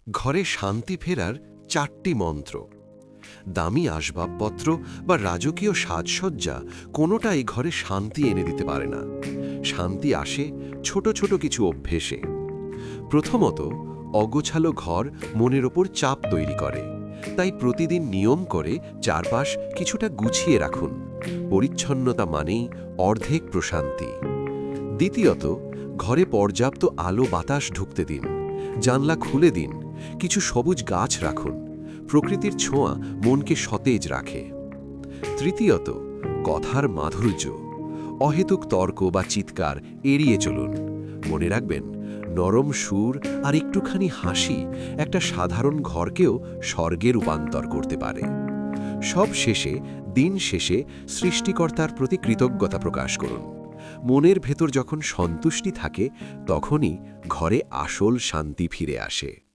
ঘরে শান্তি ফেরার 4টি মন্ত্র। দামি আসবাবপত্র বা রাজকীয় সাজসজ্জা কোনোটাই ঘরে শান্তি এনে দিতে পারে না। শান্তি আসে ছোট ছোট কিছু অভ্যেসে। প্রথমত, অগোছালো ঘর মনের ওপর চাপ তৈরি করে। তাই প্রতিদিন নিয়ম করে চারপাশ কিছুটা গুছিয়ে রাখুন। পরিচ্ছন্নতা মানেই অর্ধেক প্রশান্তি। দ্বিতীয়ত, ঘরে পর্যাপ্ত আলো বাতাস ঢুকতে দিন। জানলা খুলে দিন, কিছু সবুজ গাছ রাখুন। প্রকৃতির ছোঁয়া মনকে সতেজ রাখে। তৃতীয়ত, কথার মাধুর্য। অহেতুক তর্ক বা চিৎকার এড়িয়ে চলুন। মনে রাখবেন, নরম সুর আর একটুখানি হাসি একটা সাধারণ ঘরকেও স্বর্গে রূপান্তর করতে পারে। সব শেষে, দিন শেষে সৃষ্টিকর্তার প্রতি কৃতজ্ঞতা প্রকাশ করুন। মনের ভেতর যখন সন্তুষ্টি থাকে, তখনই ঘরে আসল শান্তি ফিরে আসে।